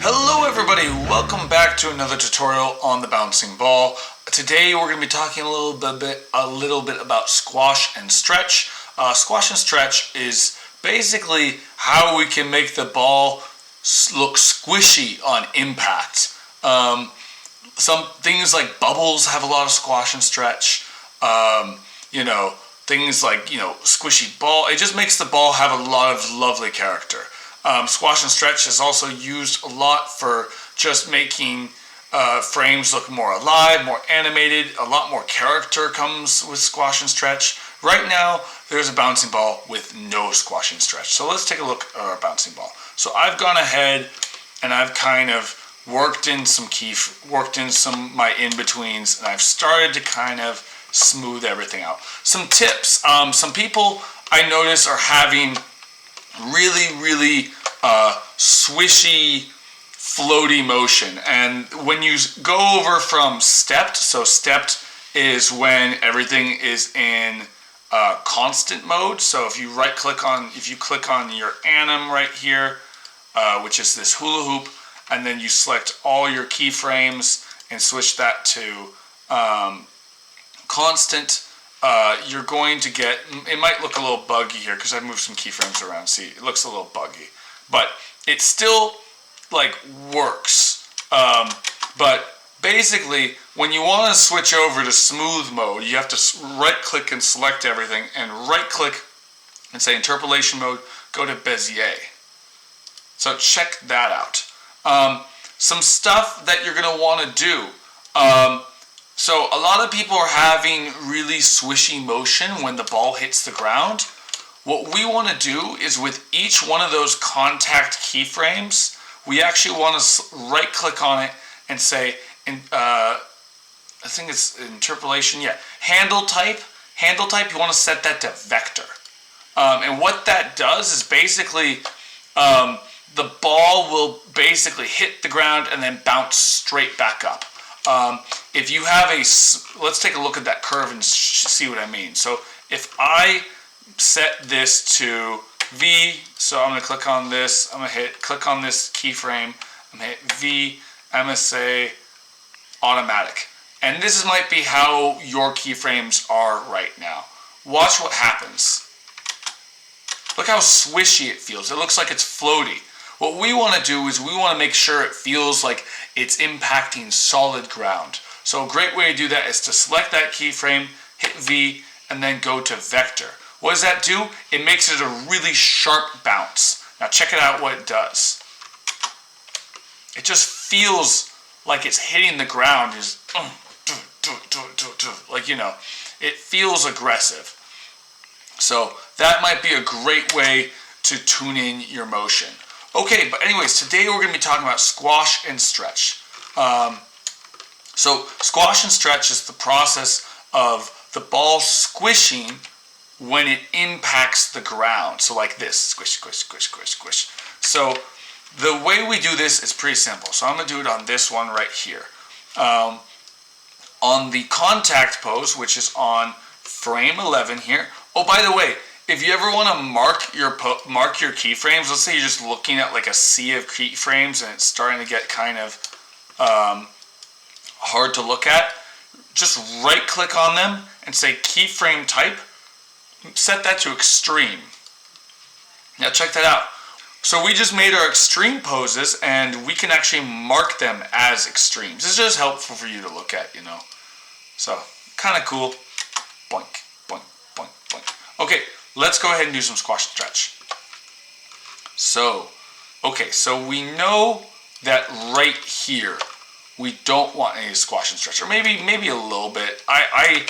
Hello everybody, welcome back to another tutorial on the bouncing ball. Today we're going to be talking a little bit about squash and stretch. Squash and stretch is basically how we can make the ball look squishy on impact. Some things like bubbles have a lot of squash and stretch. Things like, squishy ball. It just makes the ball have a lot of lovely character. Squash and stretch is also used a lot for just making frames look more alive, more animated. A lot more character comes with squash and stretch. Right now, there's a bouncing ball with no squash and stretch. So let's take a look at our bouncing ball. So I've gone ahead and I've kind of worked in some my in-betweens, and I've started to kind of smooth everything out. Some tips. Some people I notice are having really swishy, floaty motion. And when you go over from stepped, so stepped is when everything is in constant mode. So if you click on your anim right here, which is this hula hoop, and then you select all your keyframes and switch that to constant, you're going to get, it might look a little buggy here because I've moved some keyframes around. See, it looks a little buggy, but it still works. But basically, when you want to switch over to smooth mode, you have to right click and select everything, and right click and say interpolation mode, go to Bezier. So check that out. Some stuff that you're going to want to do. So a lot of people are having really swishy motion when the ball hits the ground. What we want to do is with each one of those contact keyframes, we actually want to right click on it and say, I think it's interpolation, handle type. Handle type, you want to set that to vector. And what that does is basically, the ball will basically hit the ground and then bounce straight back up. If you have let's take a look at that curve and see what I mean. So if I set this to V, so I'm going to click on this, I'm going to click on this keyframe, I'm going to hit V, I'm going to say automatic. And this might be how your keyframes are right now. Watch what happens. Look how swishy it feels. It looks like it's floaty. What we want to do is we want to make sure it feels like it's impacting solid ground. So a great way to do that is to select that keyframe, hit V, and then go to vector. What does that do? It makes it a really sharp bounce. Now check it out what it does. It just feels like it's hitting the ground. It feels aggressive. So that might be a great way to tune in your motion. Okay, but anyways, today we're going to be talking about squash and stretch. So squash and stretch is the process of the ball squishing when it impacts the ground. So like this, squish, squish, squish, squish, squish. So the way we do this is pretty simple. So I'm going to do it on this one right here. On the contact pose, which is on frame 11 here. Oh, by the way, if you ever want to mark your keyframes, let's say you're just looking at like a sea of keyframes and it's starting to get kind of hard to look at, just right click on them and say keyframe type, set that to extreme. Now check that out. So we just made our extreme poses and we can actually mark them as extremes. This is just helpful for you to look at, So kind of cool. Boink, boink, boink, boink. Okay. Let's go ahead and do some squash and stretch. So we know that right here we don't want any squash and stretch, or maybe a little bit. I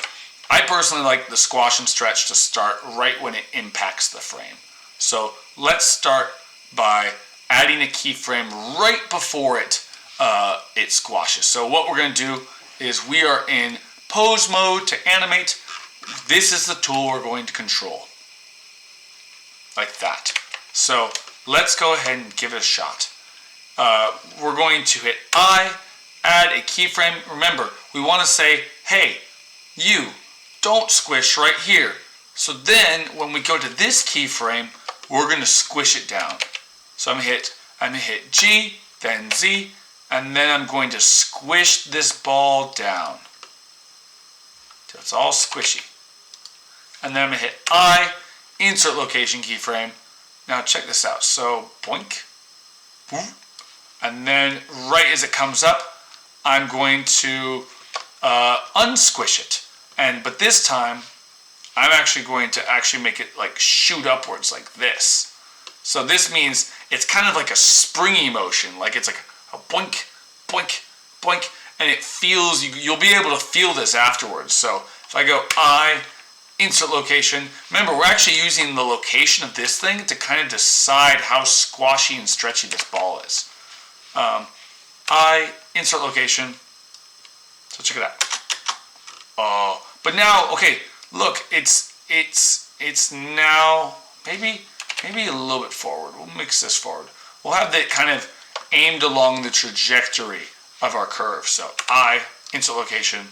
personally like the squash and stretch to start right when it impacts the frame. So let's start by adding a keyframe right before it squashes. So what we're going to do is we are in pose mode to animate. This is the tool we're going to control. Like that. So let's go ahead and give it a shot. We're going to hit I, add a keyframe. Remember, we want to say, hey, you, don't squish right here. So then when we go to this keyframe, we're going to squish it down. So I'm going to hit G, then Z, and then I'm going to squish this ball down till it's all squishy. And then I'm going to hit I, insert location keyframe. Now check this out. So boink, boom, and then right as it comes up, I'm going to unsquish it. But this time, I'm actually going to make it like shoot upwards like this. So this means it's kind of like a springy motion, like it's like a boink, boink, boink, and it feels, you'll be able to feel this afterwards. So if I go I, insert location, remember we're actually using the location of this thing to kind of decide how squashy and stretchy this ball is. I, insert location, so check it out. Oh, but now, okay, look, it's now maybe a little bit forward. We'll mix this forward. We'll have that kind of aimed along the trajectory of our curve. So I, insert location,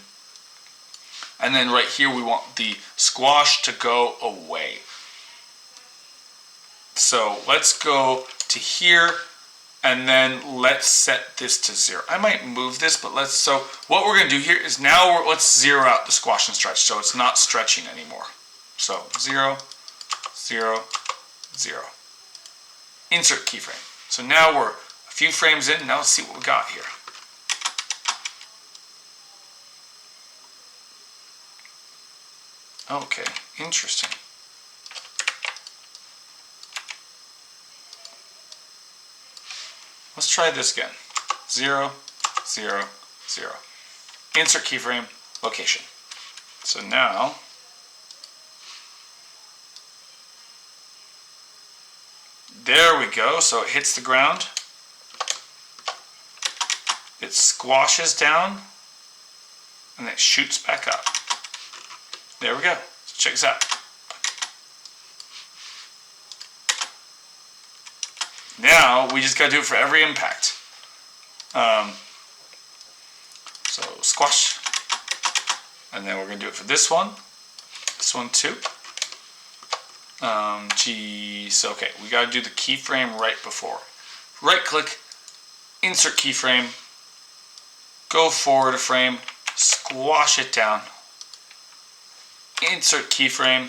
and then right here we want the squash to go away. So let's go to here, and then let's set this to 0. I might move this, but so what we're going to do here is now let's zero out the squash and stretch so it's not stretching anymore. So 0, 0, 0. Insert keyframe. So now we're a few frames in. Now let's see what we got here. Okay, interesting. Let's try this again. 0, 0, 0. Insert keyframe, location. So now, there we go. So it hits the ground. It squashes down, and it shoots back up. There we go. So check this out. Now we just got to do it for every impact. So squash, and then we're going to do it for this one too. So okay, we got to do the keyframe right before. Right click, insert keyframe, go forward a frame, squash it down. Insert keyframe,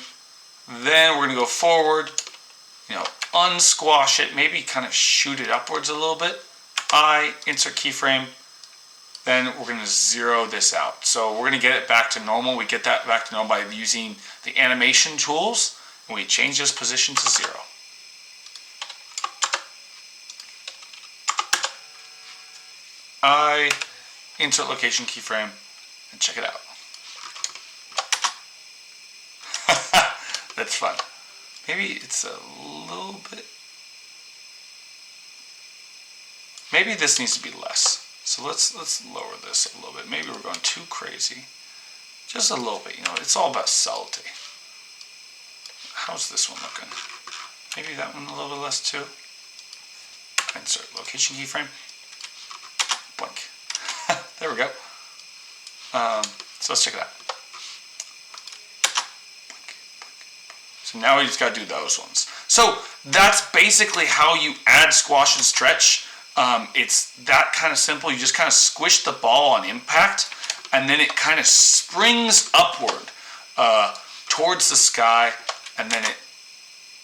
then we're going to go forward, unsquash it, maybe kind of shoot it upwards a little bit. I, insert keyframe, then we're going to zero this out. So we're going to get it back to normal. We get that back to normal by using the animation tools, and we change this position to 0. I, insert location keyframe, and check it out. That's fun. Maybe it's a little bit. Maybe this needs to be less. So let's lower this a little bit. Maybe we're going too crazy. Just a little bit. It's all about subtlety. How's this one looking? Maybe that one a little bit less too. Insert location keyframe. Blink. There we go. So let's check it out. So now we just got to do those ones. So that's basically how you add squash and stretch. It's that kind of simple. You just kind of squish the ball on impact, and then it kind of springs upward towards the sky, and then it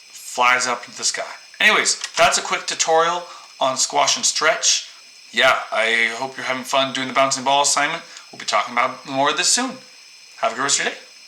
flies up into the sky. Anyways, that's a quick tutorial on squash and stretch. Yeah, I hope you're having fun doing the bouncing ball assignment. We'll be talking about more of this soon. Have a good rest of your day.